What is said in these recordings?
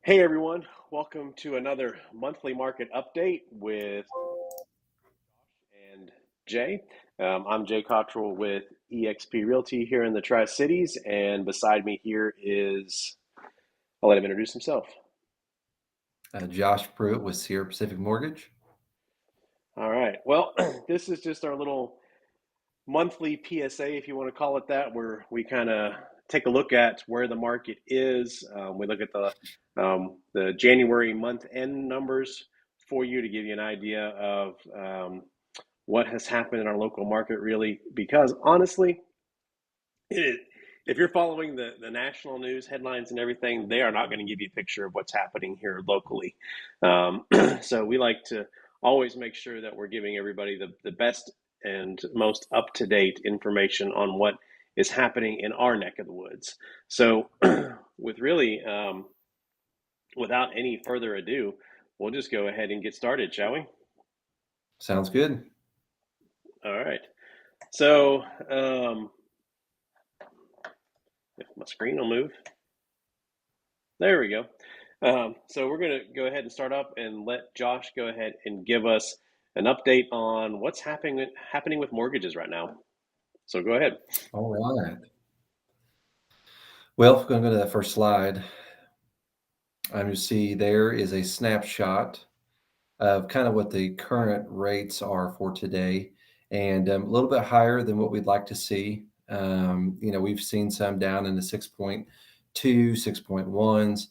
Hey everyone, welcome to another monthly market update with and Jay. I'm Jay Cottrell with eXp Realty here in the Tri-Cities, and beside me here is, I'll let him introduce himself. Josh Pruitt with Sierra Pacific Mortgage. All right, well, this is just our little monthly PSA, if you want to call it that, where we kind of take a look at where the market is. We look at the January month end numbers for you to give you an idea of what has happened in our local market, really. Because honestly, it, if you're following the national news headlines and everything, they are not going to give you a picture of what's happening here locally. Um, so we like to always make sure that we're giving everybody the best and most up to date information on what is happening in our neck of the woods. So, with really, without any further ado, we'll just go ahead and get started, shall we? Sounds good. All right. So, if my screen will move, there we go. So we're going to go ahead and start up and let Josh go ahead and give us an update on what's happening with mortgages right now. So go ahead. All right. Well, going to go to that first slide. You see there is a snapshot of kind of what the current rates are for today, and a little bit higher than what we'd like to see. We've seen some down in the 6.2, 6.1s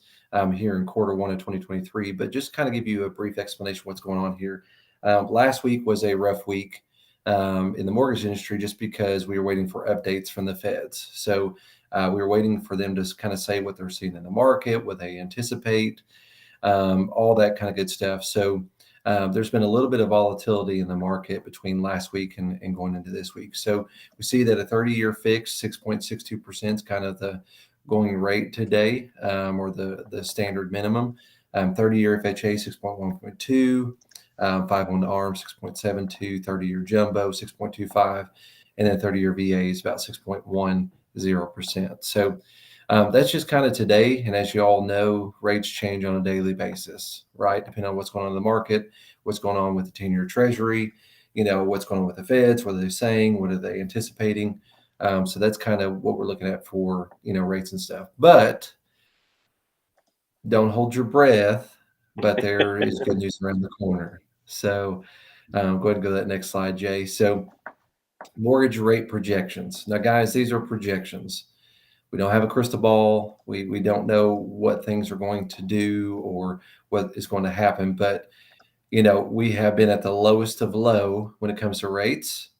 here in quarter one of 2023, but just kind of give you a brief explanation of what's going on here. Last week was a rough week in the mortgage industry just because we were waiting for updates from the feds. So we were waiting for them to kind of say what they're seeing in the market, what they anticipate, all that kind of good stuff. So there's been a little bit of volatility in the market between last week and going into this week. So we see that a 30-year fix, 6.62% is kind of the going rate today, or the standard minimum. 30-year FHA, 6.1.2, 5-1 ARM, 6.72, 30-year jumbo, 6.25, and then 30-year VA is about 6.10%. So that's just kind of today. And as you all know, rates change on a daily basis, right? Depending on what's going on in the market, what's going on with the 10-year treasury, what's going on with the feds, what are they saying, what are they anticipating. So that's kind of what we're looking at for, rates and stuff. But don't hold your breath, but there is good news around the corner. So go ahead and go to that next slide, Jay. So mortgage rate projections. Now, guys, these are projections. We don't have a crystal ball. We don't know what things are going to do or what is going to happen. But, we have been at the lowest of low when it comes to rates,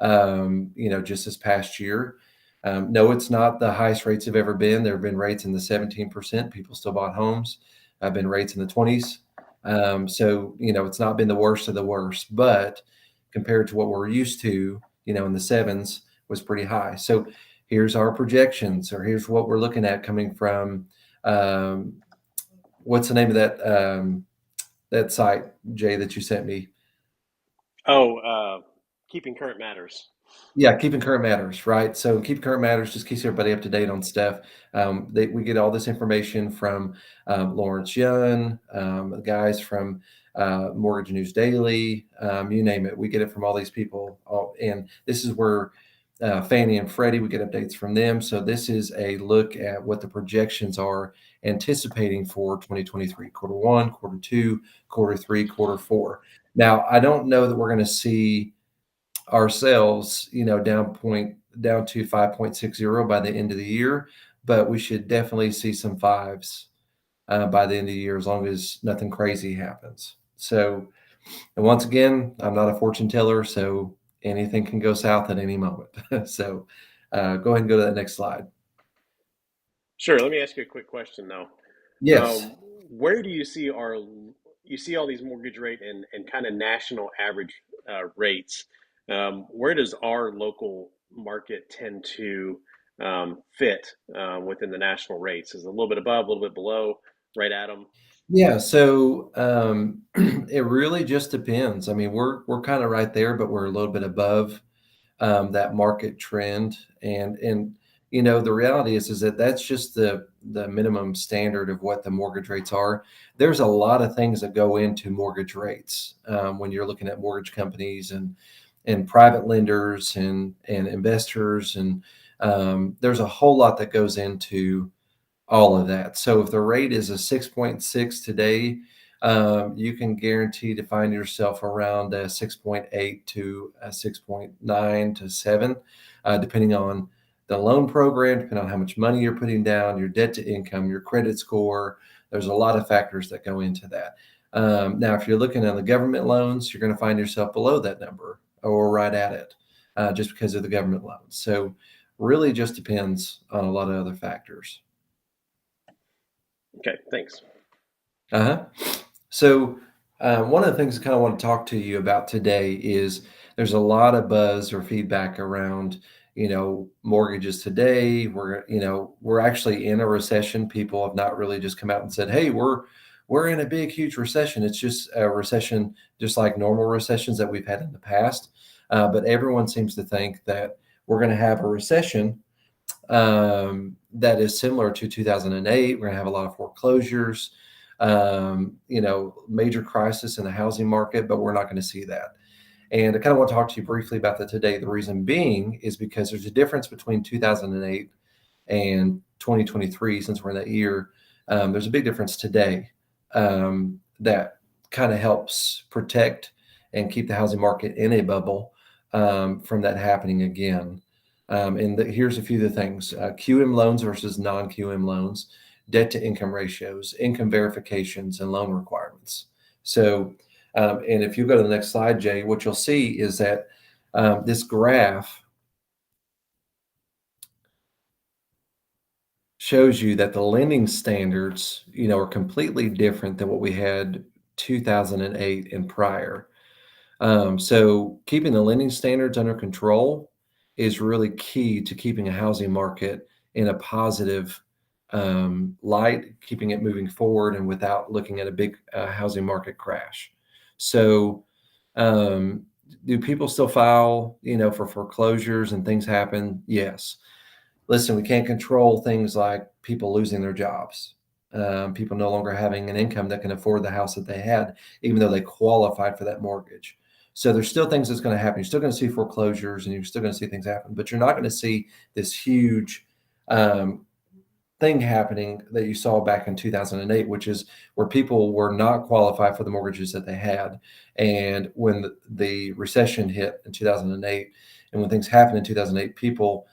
just this past year. No, it's not the highest rates have ever been. There have been rates in the 17%. People still bought homes. I've been rates in the 20s. So, it's not been the worst of the worst, but compared to what we're used to, in the sevens was pretty high. So here's our projections, or here's what we're looking at coming from, what's the name of that site, Jay, that you sent me? Oh, keeping current matters. Yeah, Keeping Current Matters, right? So Keep Current Matters just keeps everybody up to date on stuff. We get all this information from Lawrence Yun, the guys from Mortgage News Daily, you name it. We get it from all these people. And this is where Fannie and Freddie, we get updates from them. So this is a look at what the projections are anticipating for 2023, quarter one, quarter two, quarter three, quarter four. Now, I don't know that we're going to see ourselves, down to 5.60 by the end of the year, but we should definitely see some fives by the end of the year as long as nothing crazy happens. So, and once again, I'm not a fortune teller, so anything can go south at any moment. So, go ahead and go to that next slide. Sure. Let me ask you a quick question though. Yes. Where do you see you see all these mortgage rate and kind of national average rates? Where does our local market tend to fit within the national rates? Is it a little bit above, a little bit below, right at them? Yeah, so it really just depends. I mean, we're kind of right there, but we're a little bit above that market trend. And the reality is that that's just the minimum standard of what the mortgage rates are. There's a lot of things that go into mortgage rates when you're looking at mortgage companies and private lenders and investors, and there's a whole lot that goes into all of that. So if the rate is a 6.6 today, you can guarantee to find yourself around a 6.8 to a 6.9 to 7, depending on the loan program, depending on how much money you're putting down, your debt to income, your credit score. There's a lot of factors that go into that. Now, if you're looking at the government loans, you're going to find yourself below that number or right at it, just because of the government loans. So really just depends on a lot of other factors. Okay, thanks. Uh-huh. So one of the things I kind of want to talk to you about today is there's a lot of buzz or feedback around, mortgages today. We're actually in a recession. People have not really just come out and said, "Hey, we're in a big, huge recession." It's just a recession, just like normal recessions that we've had in the past. But everyone seems to think that we're going to have a recession that is similar to 2008. We're going to have a lot of foreclosures, major crisis in the housing market, but we're not going to see that. And I kind of want to talk to you briefly about that today. The reason being is because there's a difference between 2008 and 2023, since we're in that year. There's a big difference today that kind of helps protect and keep the housing market in a bubble from that happening again. Here's a few of the things: QM loans versus non-QM loans, debt to income ratios, income verifications, and loan requirements. So, and if you go to the next slide, Jay, what you'll see is that this graph shows you that the lending standards, are completely different than what we had 2008 and prior. So keeping the lending standards under control is really key to keeping a housing market in a positive light, keeping it moving forward and without looking at a big housing market crash. So do people still file, for foreclosures and things happen? Yes. Listen, we can't control things like people losing their jobs, people no longer having an income that can afford the house that they had, even though they qualified for that mortgage. So there's still things that's going to happen. You're still going to see foreclosures and you're still going to see things happen, but you're not going to see this huge thing happening that you saw back in 2008, which is where people were not qualified for the mortgages that they had. And when the recession hit in 2008, and when things happened in 2008, people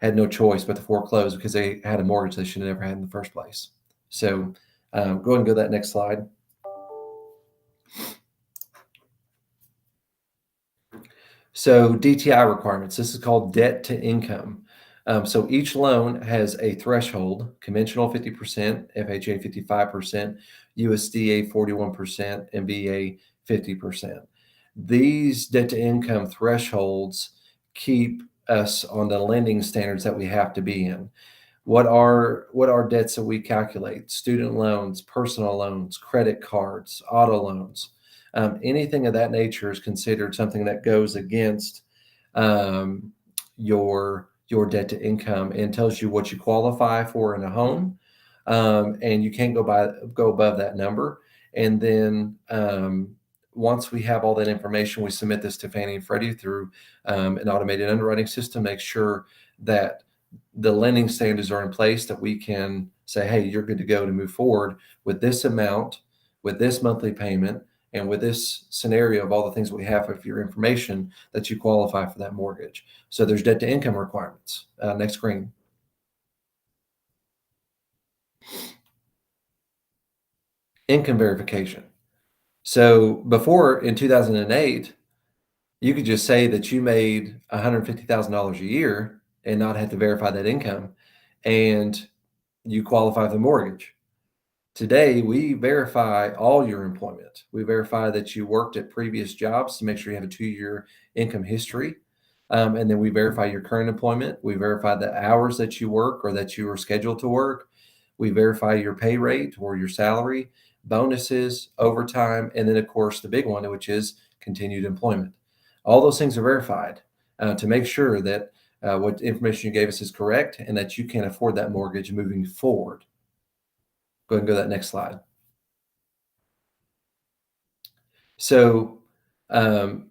had no choice but to foreclose because they had a mortgage they should have never had in the first place. So go ahead and go to that next slide. So DTI requirements, this is called debt to income. So each loan has a threshold: conventional 50%, FHA 55%, USDA 41%, and VA 50%. These debt to income thresholds keep us on the lending standards that we have to be in. What are debts that we calculate? Student loans, personal loans, credit cards, auto loans. Anything of that nature is considered something that goes against your debt to income and tells you what you qualify for in a home, and you can't go above that number. And then once we have all that information, we submit this to Fannie and Freddie through an automated underwriting system. Make sure that the lending standards are in place, that we can say, hey, you're good to go to move forward with this amount, with this monthly payment, and with this scenario of all the things we have of your information, that you qualify for that mortgage. So there's debt to income requirements. Next screen. Income verification. So before, in 2008, you could just say that you made $150,000 a year and not have to verify that income, and you qualify for the mortgage. Today, we verify all your employment. We verify that you worked at previous jobs to make sure you have a 2-year income history. And then we verify your current employment. We verify the hours that you work or that you are scheduled to work. We verify your pay rate or your salary, bonuses, overtime, and then, of course, the big one, which is continued employment. All those things are verified to make sure that what information you gave us is correct and that you can afford that mortgage moving forward. Go ahead and go to that next slide. So, um,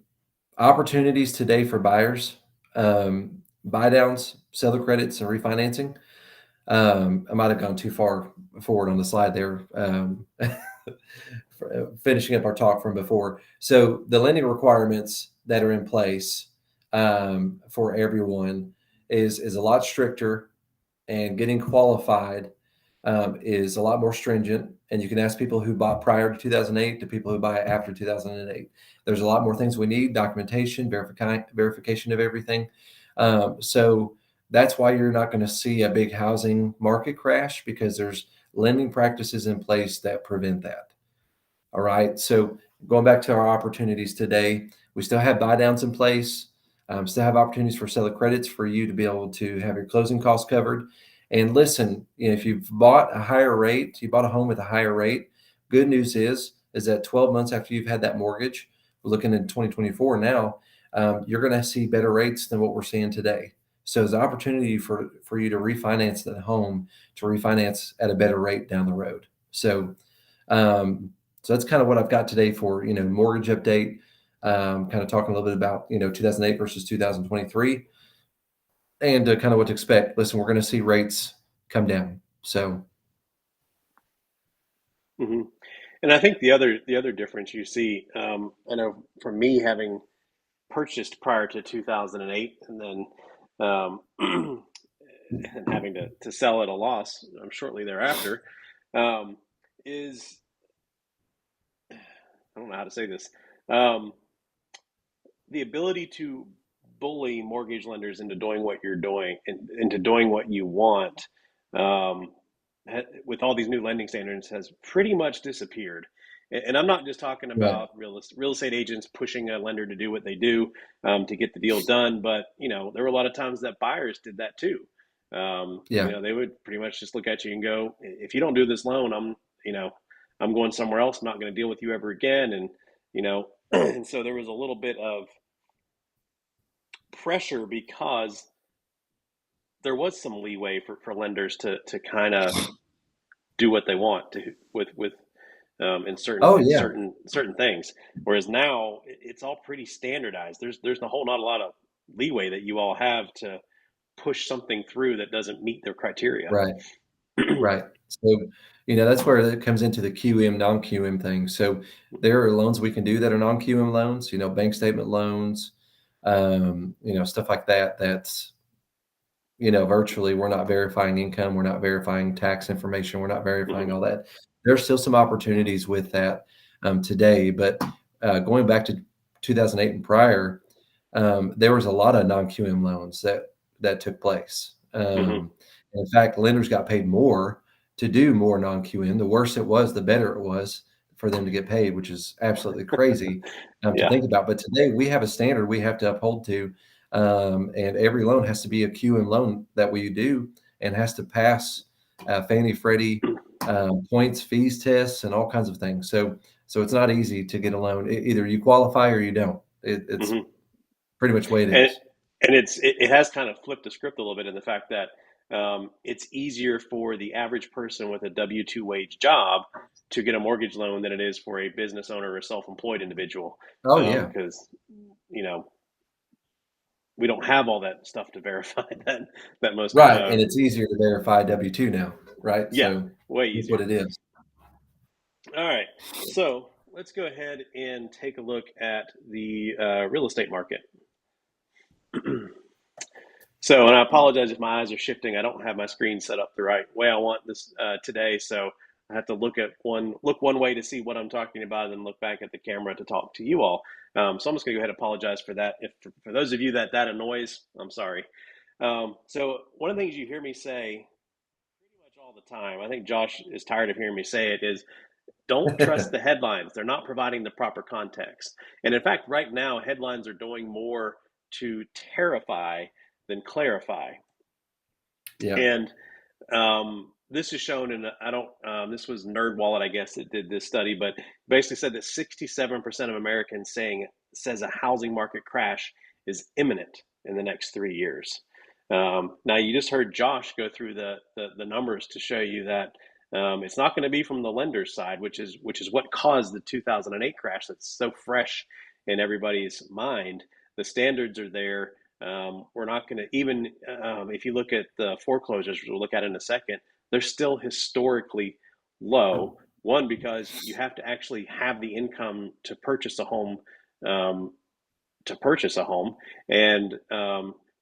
opportunities today for buyers, buy downs, seller credits, and refinancing. I might have gone too far forward on the slide there, finishing up our talk from before. So, the lending requirements that are in place for everyone is a lot stricter, and getting qualified is a lot more stringent. And you can ask people who bought prior to 2008 to people who buy after 2008. There's a lot more things we need: documentation, verification of everything. So that's why you're not going to see a big housing market crash, because there's lending practices in place that prevent that. All right. So going back to our opportunities today, we still have buy downs in place. Still have opportunities for seller credits for you to be able to have your closing costs covered. And listen, if you've bought a higher rate, you bought a home with a higher rate. Good news is that 12 months after you've had that mortgage, we're looking at 2024 now. You're going to see better rates than what we're seeing today. So there's an opportunity for you to refinance that home, to refinance at a better rate down the road. So that's kind of what I've got today for, mortgage update, kind of talking a little bit about, 2008 versus 2023, and kind of what to expect. Listen, we're going to see rates come down. So, hmm And I think the other difference you see, I know for me, having purchased prior to 2008, and then and having to sell at a loss shortly thereafter, um, is, I don't know how to say this, um, the ability to bully mortgage lenders into doing what you're doing and into doing what you want, um, with all these new lending standards, has pretty much disappeared. And I'm not just talking right. about real estate agents pushing a lender to do what they do, to get the deal done, but there were a lot of times that buyers did that too. Yeah. They would pretty much just look at you and go, "If you don't do this loan, I'm going somewhere else. I'm not going to deal with you ever again." And and so there was a little bit of pressure because there was some leeway for lenders to kind of do what they want to with in certain Oh, in yeah. certain things. Whereas now it's all pretty standardized. There's a whole not a lot of leeway that you all have to push something through that doesn't meet their criteria. Right. Right. So, that's where it comes into the QM, non-QM thing. So there are loans we can do that are non-QM loans, bank statement loans, stuff like that. That's, virtually we're not verifying income. We're not verifying tax information. We're not verifying Mhm, all that. There's still some opportunities with that today. But going back to 2008 and prior, there was a lot of non-QM loans that took place. mhm, In fact, lenders got paid more to do more non-QM. The worse it was, the better it was for them to get paid, which is absolutely crazy to yeah. think about. But today we have a standard we have to uphold to, and every loan has to be a QM loan that we do, and has to pass Fannie Freddie points, fees tests, and all kinds of things. So it's not easy to get a loan. Either you qualify or you don't. It's Mhm. pretty much the way it and is. and it has kind of flipped the script a little bit in the fact that, it's easier for the average person with a W-2 wage job to get a mortgage loan than it is for a business owner or self-employed individual, Oh yeah, because you know we don't have all that stuff to verify that most right. And it's easier to verify W-2 now, right? yeah, So way that's what easier. it is. All right, so let's go ahead and take a look at the real estate market. So, and I apologize if my eyes are shifting. I don't have my screen set up the right way I want this today, so I have to look one way to see what I'm talking about, and then look back at the camera to talk to you all. So I'm just going to go ahead and apologize for that. If for those of you that annoys, I'm sorry. So one of the things you hear me say pretty much all the time, I think Josh is tired of hearing me say it, is don't trust the headlines. They're not providing the proper context. And in fact, right now, headlines are doing more to terrify than clarify. Yeah. And this is shown in, I don't, this was NerdWallet, I guess, that did this study, but basically said that 67% of Americans says a housing market crash is imminent in the next 3 years. Now you just heard Josh go through the numbers to show you that it's not going to be from the lender's side, which is what caused the 2008 crash. That's so fresh in everybody's mind. The standards are there. We're not going to even if you look at the foreclosures, which we'll look at in a second, they're still historically low. One, because you have to actually have the income to purchase a home, um, and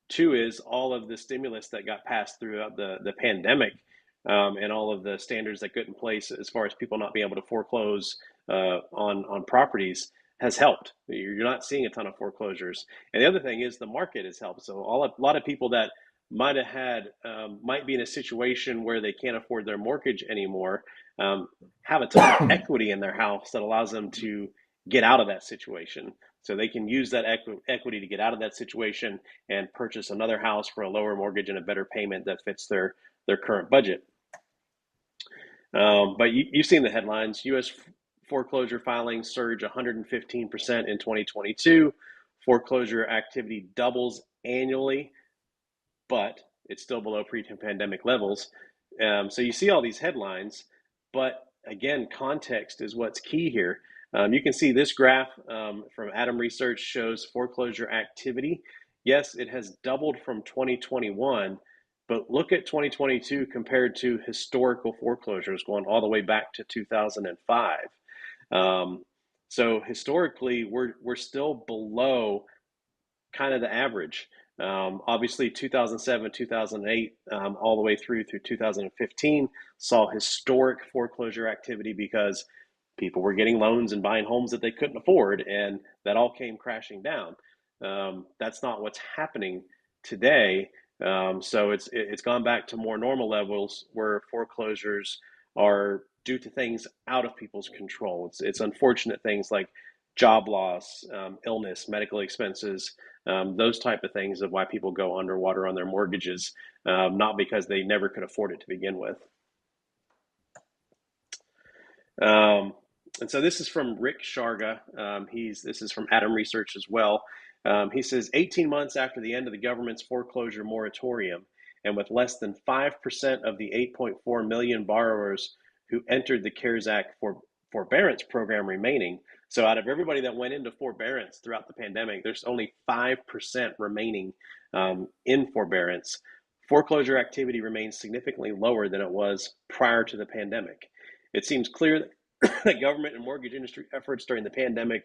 two is all of the stimulus that got passed throughout the pandemic, and all of the standards that got in place as far as people not being able to foreclose on properties has helped. You're not seeing a ton of foreclosures, and the other thing is the market has helped. So a lot of people that might be in a situation where they can't afford their mortgage anymore, have a ton of equity in their house that allows them to get out of that situation. So they can use that equity to get out of that situation and purchase another house for a lower mortgage and a better payment that fits their current budget. But you've seen the headlines. U.S. foreclosure filings surge 115% in 2022. Foreclosure activity doubles annually, but it's still below pre-pandemic levels. So you see all these headlines, but again, context is what's key here. You can see this graph from Adam Research shows foreclosure activity. Yes, it has doubled from 2021, but look at 2022 compared to historical foreclosures going all the way back to 2005. So historically, we're still below kind of the average. Obviously, 2007, 2008, all the way through 2015 saw historic foreclosure activity because people were getting loans and buying homes that they couldn't afford, and that all came crashing down. That's not what's happening today. So it's gone back to more normal levels where foreclosures are due to things out of people's control. It's unfortunate things like job loss, illness, medical expenses, those type of things of why people go underwater on their mortgages, not because they never could afford it to begin with. Um, and so this is from Rick Sharga. This is from Adam Research as well. He says 18 months after the end of the government's foreclosure moratorium, and with less than 5% of the 8.4 million borrowers who entered the CARES Act forbearance program remaining. So out of everybody that went into forbearance throughout the pandemic, there's only 5% remaining in forbearance. Foreclosure activity remains significantly lower than it was prior to the pandemic. It seems clear that government and mortgage industry efforts during the pandemic,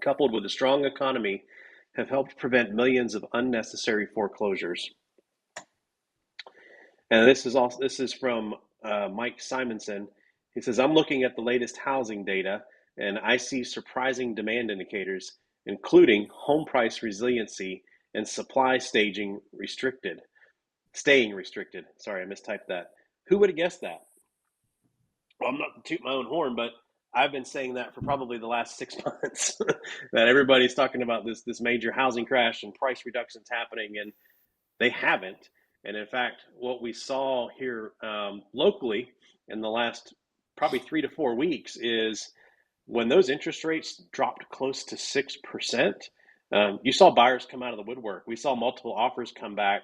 coupled with a strong economy, have helped prevent millions of unnecessary foreclosures. And this is from Mike Simonson. He says, "I'm looking at the latest housing data, and I see surprising demand indicators, including home price resiliency and supply staying restricted. Sorry, I mistyped that. Who would have guessed that? Well, I'm not to toot my own horn, but I've been saying that for probably the last 6 months that everybody's talking about this major housing crash and price reductions happening, and they haven't. And in fact, what we saw here locally in the last probably 3 to 4 weeks is when those interest rates dropped close to 6%, you saw buyers come out of the woodwork. We saw multiple offers come back.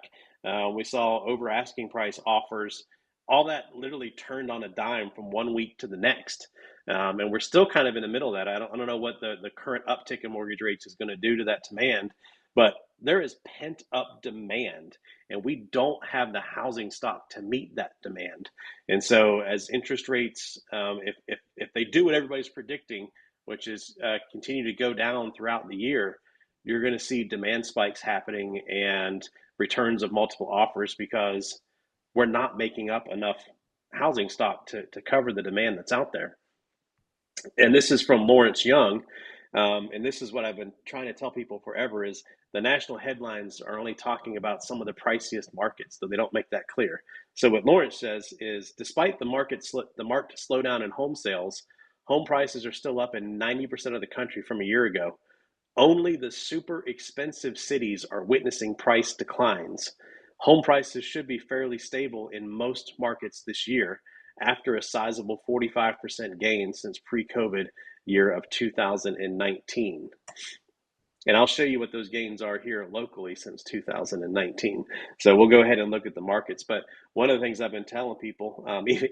We saw over asking price offers. All that literally turned on a dime from 1 week to the next. And we're still kind of in the middle of that. I don't know what the current uptick in mortgage rates is going to do to that demand, but there is pent up demand, and we don't have the housing stock to meet that demand. And so, as interest rates, if they do what everybody's predicting, which is continue to go down throughout the year, you're going to see demand spikes happening and returns of multiple offers because we're not making up enough housing stock to cover the demand that's out there. And this is from Lawrence Young. And this is what I've been trying to tell people forever is the national headlines are only talking about some of the priciest markets, though they don't make that clear. So what Lawrence says is despite the marked slowdown in home sales, home prices are still up in 90% of the country from a year ago. Only the super expensive cities are witnessing price declines. Home prices should be fairly stable in most markets this year after a sizable 45% gain since pre-COVID year of 2019. And I'll show you what those gains are here locally since 2019. So we'll go ahead and look at the markets. But one of the things I've been telling people,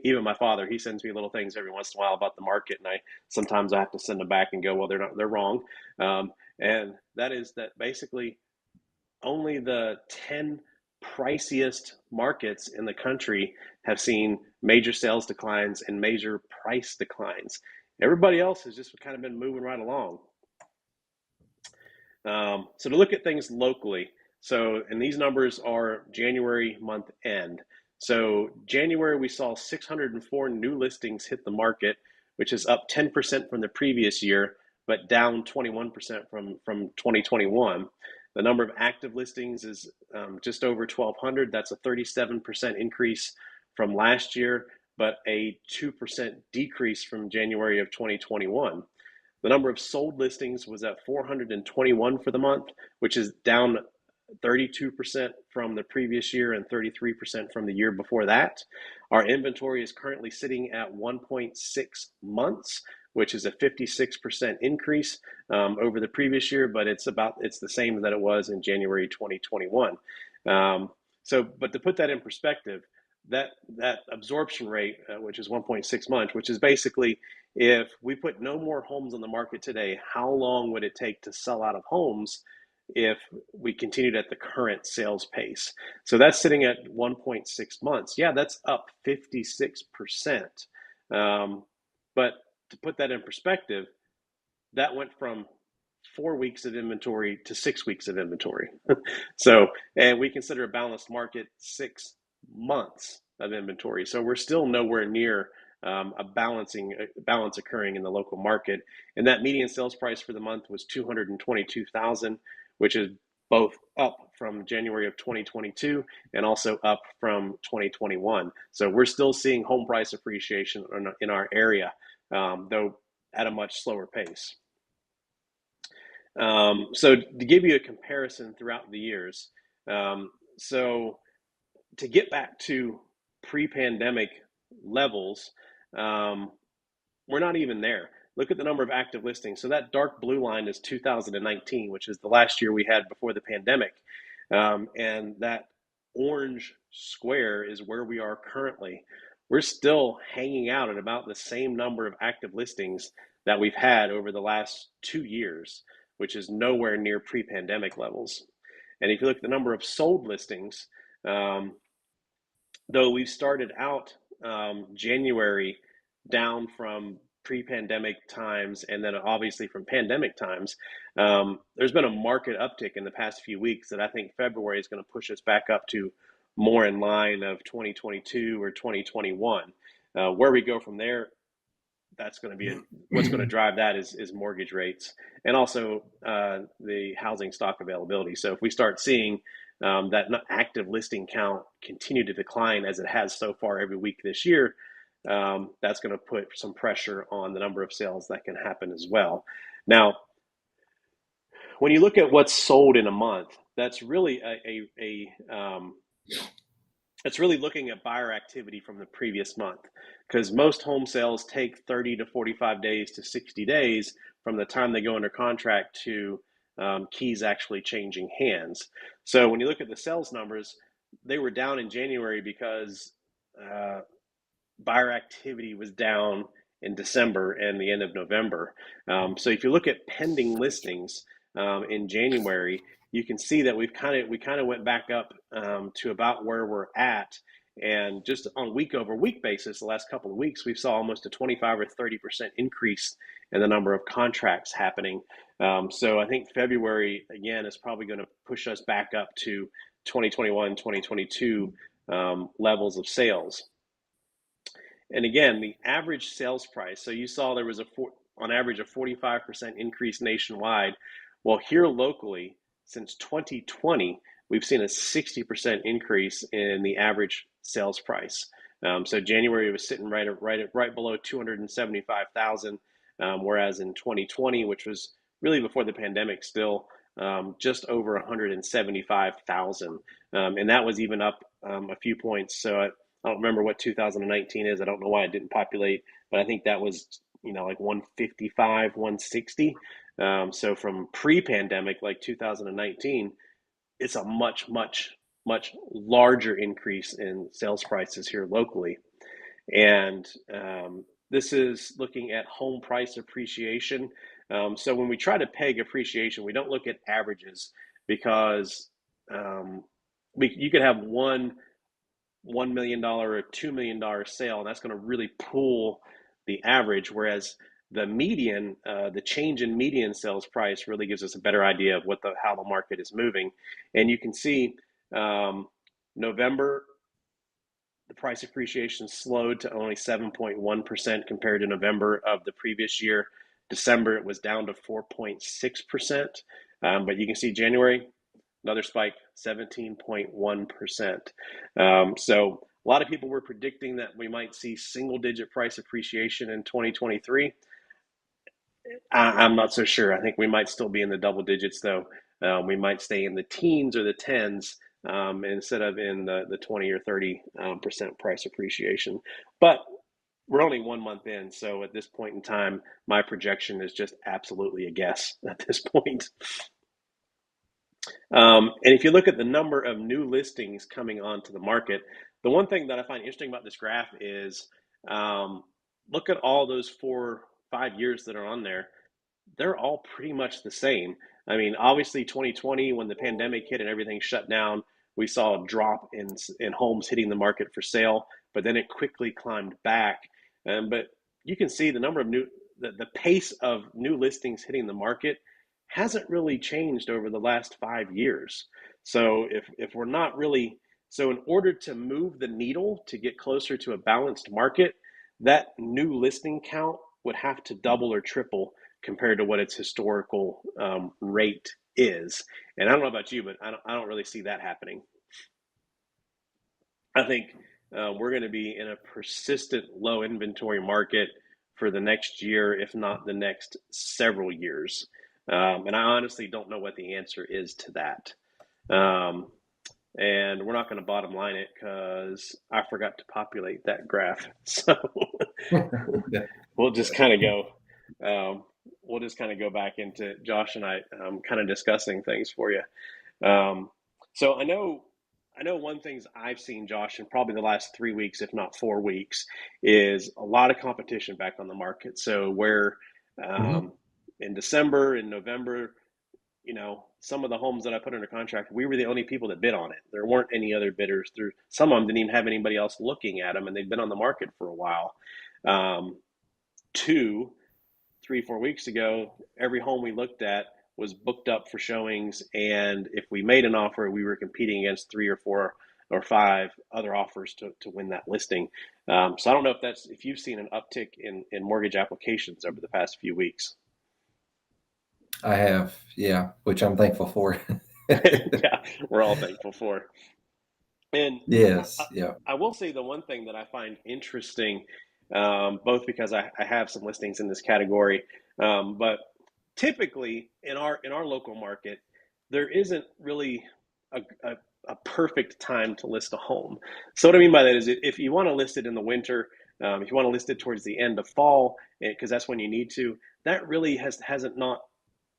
even my father, he sends me little things every once in a while about the market, and sometimes I have to send them back and go, well, they're wrong. And that is that basically only the 10 priciest markets in the country have seen major sales declines and major price declines. Everybody else has just kind of been moving right along. So to look at things locally, and these numbers are January month end. So January, we saw 604 new listings hit the market, which is up 10% from the previous year, but down 21% from 2021. The number of active listings is just over 1,200. That's a 37% increase from last year, but a 2% decrease from January of 2021. The number of sold listings was at 421 for the month, which is down 32% from the previous year and 33% from the year before that. Our inventory is currently sitting at 1.6 months, which is a 56% increase over the previous year, but it's the same that it was in January 2021. But to put that in perspective, that absorption rate, which is 1.6 months, which is basically if we put no more homes on the market today, how long would it take to sell out of homes if we continued at the current sales pace? So that's sitting at 1.6 months. Yeah, that's up 56%. But to put that in perspective, that went from 4 weeks of inventory to 6 weeks of inventory. And we consider a balanced market 6 months of inventory. So we're still nowhere near a balance occurring in the local market. And that median sales price for the month was $222,000, which is both up from January of 2022 and also up from 2021. So we're still seeing home price appreciation in our area, though at a much slower pace. So to give you a comparison throughout the years, so to get back to pre-pandemic levels, we're not even there. Look at the number of active listings. So that dark blue line is 2019, which is the last year we had before the pandemic. And that orange square is where we are currently. We're still hanging out at about the same number of active listings that we've had over the last 2 years, which is nowhere near pre-pandemic levels. And if you look at the number of sold listings, though we've started out January down from pre-pandemic times and then obviously from pandemic times, there's been a market uptick in the past few weeks that I think February is going to push us back up to more in line of 2022 or 2021. Where we go from there, that's going to be what's going to drive that is mortgage rates and also the housing stock availability. So if we start seeing that active listing count continue to decline as it has so far every week this year, that's going to put some pressure on the number of sales that can happen as well. Now, when you look at what's sold in a month, that's really it's really looking at buyer activity from the previous month, because most home sales take 30 to 45 days to 60 days from the time they go under contract to keys actually changing hands. So when you look at the sales numbers, they were down in January because buyer activity was down in December and the end of November. So if you look at pending listings in January, you can see that we kind of went back up to about where we're at, and just on a week over week basis, the last couple of weeks, we saw almost a 25 or 30% increase in the number of contracts happening. So I think February again is probably going to push us back up to 2021, 2022 levels of sales. And again, the average sales price. So you saw there was on average a 45% increase nationwide. Well, here locally, since 2020, we've seen a 60% increase in the average sales price. So January was sitting right below 275,000, whereas in 2020, which was really before the pandemic, still just over 175,000, and that was even up a few points. So I don't remember what 2019 is. I don't know why it didn't populate, but I think that was like 155, 160. So from pre-pandemic, like 2019, it's a much, much, much larger increase in sales prices here locally. And this is looking at home price appreciation. So when we try to peg appreciation, we don't look at averages because um, you could have $1 million or $2 million sale, and that's going to really pull the average. Whereas the median, the change in median sales price really gives us a better idea of how the market is moving. And you can see um, November, the price appreciation slowed to only 7.1% compared to November of the previous year. December, it was down to 4.6%. But you can see January, another spike, 17.1%. So a lot of people were predicting that we might see single digit price appreciation in 2023. I'm not so sure. I think we might still be in the double digits, though. We might stay in the teens or the tens instead of in the 20 or 30% price appreciation. But we're only 1 month in, so at this point in time, my projection is just absolutely a guess at this point. And if you look at the number of new listings coming onto the market, the one thing that I find interesting about this graph is um, look at all those 4, 5 years that are on there. They're all pretty much the same. I mean, obviously, 2020, when the pandemic hit and everything shut down, we saw a drop in homes hitting the market for sale, but then it quickly climbed back. But you can see the pace of new listings hitting the market hasn't really changed over the last 5 years. So if we're not really so in order to move the needle to get closer to a balanced market, that new listing count would have to double or triple compared to what its historical rate is. And I don't know about you, but I don't really see that happening. I think we're going to be in a persistent low inventory market for the next year, if not the next several years. And I honestly don't know what the answer is to that. Um, and we're not going to bottom line it because I forgot to populate that graph. So Yeah. we'll just kind of go. Um, we'll just kind of go back into Josh and I kind of discussing things for you. Um, so I know one things I've seen, Josh, in probably the last 3 weeks, if not 4 weeks, is a lot of competition back on the market. So where Mhm. um, in December, in November, some of the homes that I put under contract, we were the only people that bid on it. There weren't any other bidders. Some of them didn't even have anybody else looking at them, and they've been on the market for a while. Um, 2, 3, 4 weeks ago, every home we looked at was booked up for showings, and if we made an offer, we were competing against 3 or 4 or 5 other offers to win that listing. So I don't know if you've seen an uptick in mortgage applications over the past few weeks. I have, yeah, which I'm thankful for. Yeah, we're all thankful for. And I, I, Yes, yeah. I will say the one thing that I find interesting, both because I have some listings in this category, but typically in our local market, there isn't really a perfect time to list a home. So what I mean by that is if you want to list it in the winter, if you want to list it towards the end of fall, because that's when you need to, that really hasn't not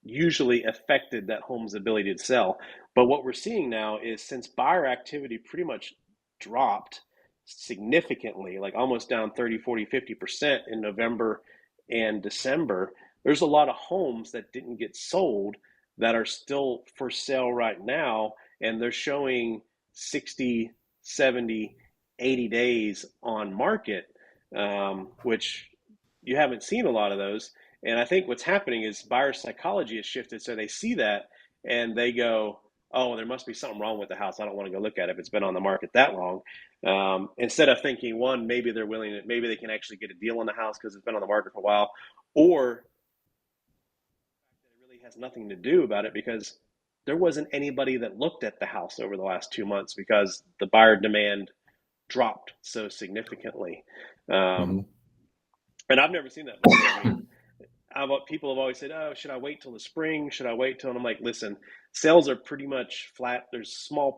usually affected that home's ability to sell. But what we're seeing now is since buyer activity pretty much dropped significantly, like almost down 30, 40, 50% in November and December, there's a lot of homes that didn't get sold that are still for sale right now. And they're showing 60, 70, 80 days on market, which you haven't seen a lot of those. And I think what's happening is buyer psychology has shifted. So they see that and they go, oh, there must be something wrong with the house. I don't want to go look at it if it's been on the market that long. Instead of thinking, one, maybe they're willing to, maybe they can actually get a deal on the house because it's been on the market for a while, or it really has nothing to do about it because there wasn't anybody that looked at the house over the last 2 months because the buyer demand dropped so significantly. Um, Mhm. and I've never seen that before. I mean, people have always said, "Oh, should I wait till the spring? Should I wait till?" And I'm like, "Listen, sales are pretty much flat. There's small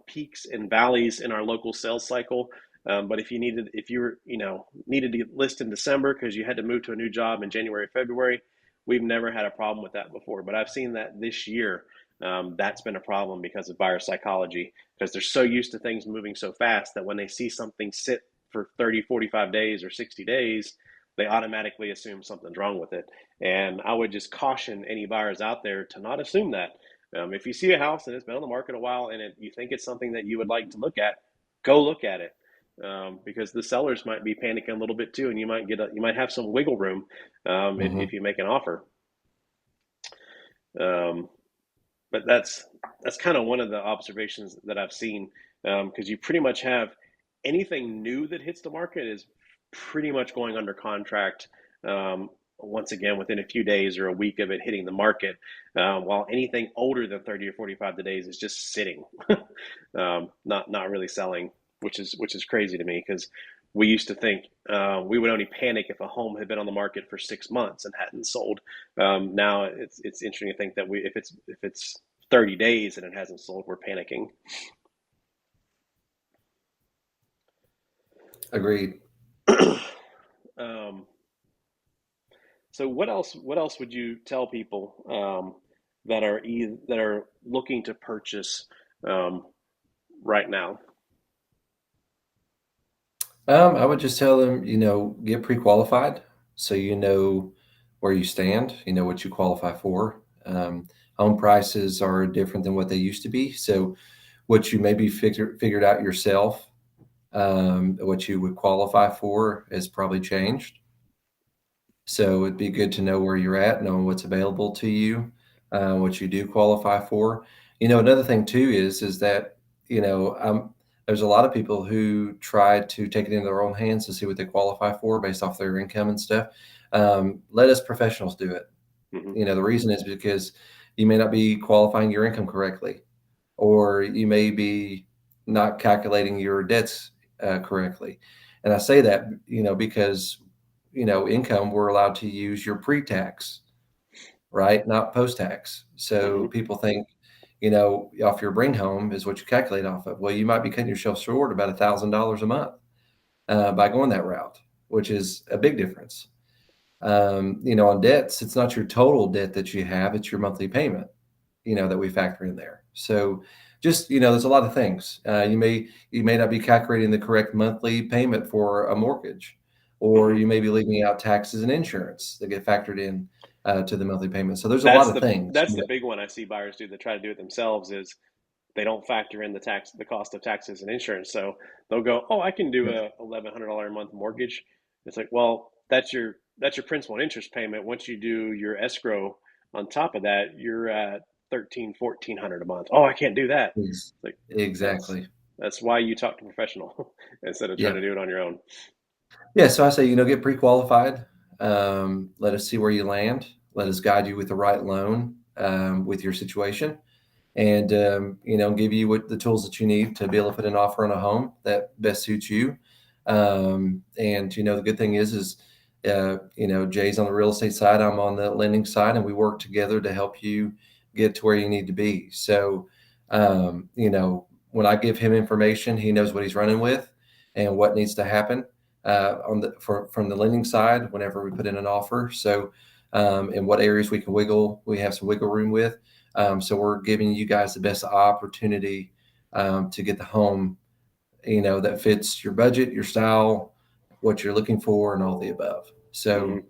peaks and valleys in our local sales cycle, But if you were, needed to list in December because you had to move to a new job in January, February, we've never had a problem with that before. But I've seen that this year. That's been a problem because of buyer psychology, because they're so used to things moving so fast that when they see something sit for 30, 45 days or 60 days, they automatically assume something's wrong with it. And I would just caution any buyers out there to not assume that. If you see a house and it's been on the market a while and you think it's something that you would like to look at, go look at it. Because the sellers might be panicking a little bit too, and you might have some wiggle room if Hmm. you make an offer. Um, but that's kind of one of the observations that I've seen, because you pretty much have anything new that hits the market is pretty much going under contract, once again within a few days or a week of it hitting the market, while anything older than 30 or 45 days is just sitting, not really selling, which is crazy to me because we used to think we would only panic if a home had been on the market for 6 months and hadn't sold. Now it's interesting to think that if it's 30 days and it hasn't sold, we're panicking. Agreed. um, so what else would you tell people that are looking to purchase um, right now? I would just tell them, get pre-qualified so you know where you stand, you know what you qualify for. Home prices are different than what they used to be. So what you maybe figured out yourself, what you would qualify for has probably changed. So it'd be good to know where you're at, knowing what's available to you, what you do qualify for. Another thing too is that there's a lot of people who try to take it into their own hands to see what they qualify for based off their income and stuff. Let us professionals do it. Hmm. The reason is because you may not be qualifying your income correctly, or you may be not calculating your debts correctly. And I say that, because, income, we're allowed to use your pre-tax, right? Not post-tax. So Hmm. people think, off your bring home is what you calculate off of. Well, you might be cutting yourself short about $1,000 a month by going that route, which is a big difference. On debts, it's not your total debt that you have, it's your monthly payment, that we factor in there. So just, there's a lot of things. You may not be calculating the correct monthly payment for a mortgage, or Hmm. you may be leaving out taxes and insurance that get factored in to the monthly payment. So there's a lot That's of the things. that's the big one I see buyers do that try to do it themselves is they don't factor in the cost of taxes and insurance. So they'll go, "Oh, I can do Yeah, a $1,100 a month mortgage." It's like, well, that's your principal and interest payment. Once you do your escrow on top of that, you're at 13, 1,400 a month. Oh, I can't do that. It's like that's exactly. that's why you talk to a professional instead of trying Yeah. to do it on your own. Yeah. So I say, get pre-qualified. Let us see where you land. Let us guide you with the right loan with your situation, and give you what the tools that you need to be able to put an offer on a home that best suits you. And the good thing is Jay's on the real estate side, I'm on the lending side, and we work together to help you get to where you need to be. So when I give him information, he knows what he's running with and what needs to happen from the lending side whenever we put in an offer. So in what areas we have some wiggle room with. So we're giving you guys the best opportunity to get the home, that fits your budget, your style, what you're looking for, and all the above. So,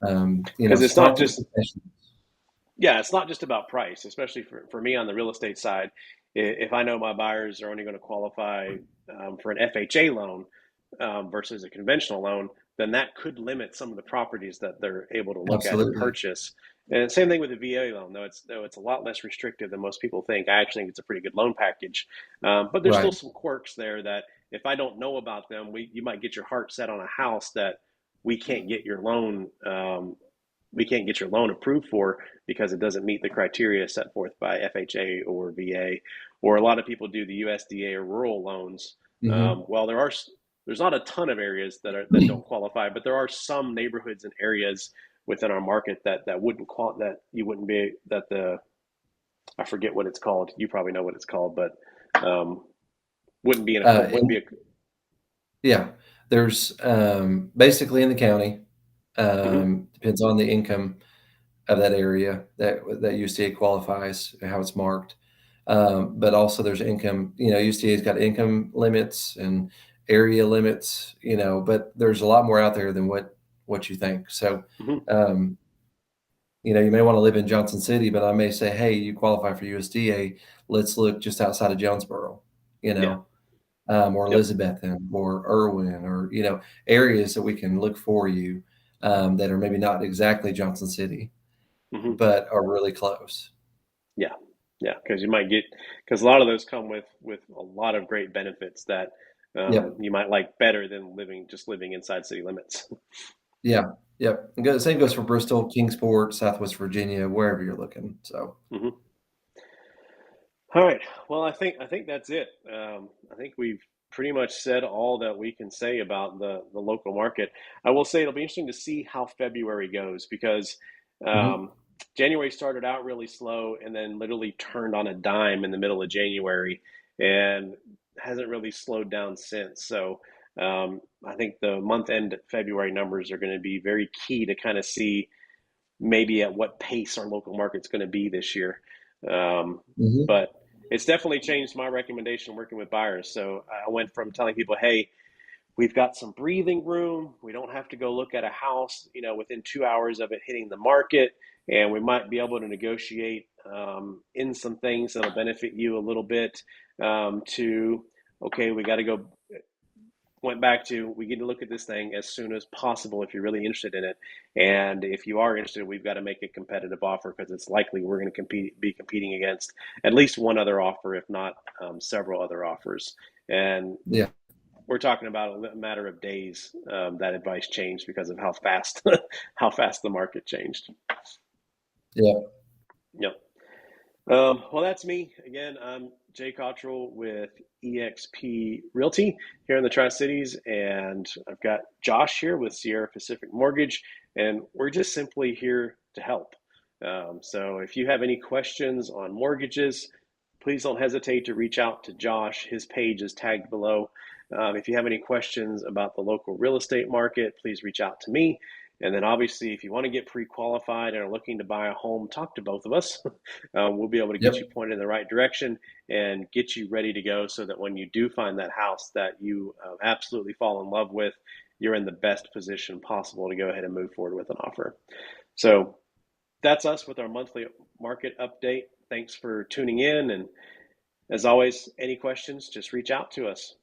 Mm-hmm. Because it's not talk to the just professional. Yeah, it's not just about price, especially for me on the real estate side. If I know my buyers are only going to qualify for an FHA loan versus a conventional loan, then that could limit some of the properties that they're able to look at and Absolutely. purchase. And same thing with the VA loan, though it's a lot less restrictive than most people think. I actually think it's a pretty good loan package, but there's still Right. some quirks there that if I don't know about them, you might get your heart set on a house that we can't get your loan. We can't get your loan approved for because it doesn't meet the criteria set forth by FHA or VA, or a lot of people do the USDA or rural loans. Hmm. Well, there's not a ton of areas that don't qualify, but there are some neighborhoods and areas within our market that wouldn't that you wouldn't be that the I forget what it's called. You probably know what it's called, but um, wouldn't be in a Uh, wouldn't be a Yeah, there's basically in the county. Hmm. Depends on the income of that area that USDA qualifies, how it's marked. But also there's income, USDA's got income limits and area limits, but there's a lot more out there than what you think. So, Hmm. um, you may want to live in Johnson City, but I may say, hey, you qualify for USDA. Let's look just outside of Jonesboro, you Yeah. know, or Yep. Elizabethton or Irwin or, areas that we can look for you that are maybe not exactly Johnson City, Hmm. but are really close. Yeah. Yeah. Because you might get, because a lot of those come with a lot of great benefits that Yep. you might like better than living inside city limits. Yeah. Yep. Same goes for Bristol, Kingsport, Southwest Virginia, wherever you're looking. So, Hmm. All right. Well, I think that's it. I think we've pretty much said all that we can say about the local market. I will say it'll be interesting to see how February goes because mhm. um, January started out really slow and then literally turned on a dime in the middle of January and hasn't really slowed down since. So I think the month end February numbers are going to be very key to kind of see maybe at what pace our local market's going to be this year. Um, Mhm. but it's definitely changed my recommendation working with buyers. So I went from telling people, hey, we've got some breathing room. We don't have to go look at a house, within 2 hours of it hitting the market, and we might be able to negotiate in some things that'll benefit you a little bit. To okay, we got to go went back to we get to look at this thing as soon as possible if you're really interested in it, and if you are interested, we've got to make a competitive offer because it's likely we're going to be competing against at least one other offer, if not several other offers. And Yeah. we're talking about a matter of days that advice changed because of how fast how fast the market changed. Yeah. Yep. Well, that's me. Again, I'm Jay Cottrell with eXp Realty here in the Tri Cities, and I've got Josh here with Sierra Pacific Mortgage, and we're just simply here to help. So if you have any questions on mortgages, please don't hesitate to reach out to Josh. His page is tagged below. If you have any questions about the local real estate market, please reach out to me. And then, obviously, if you want to get pre qualified and are looking to buy a home, talk to both of us. We'll be able to get you Yep. pointed in the right direction and get you ready to go so that when you do find that house that you absolutely fall in love with, you're in the best position possible to go ahead and move forward with an offer. So that's us with our monthly market update. Thanks for tuning in. And as always, any questions, just reach out to us.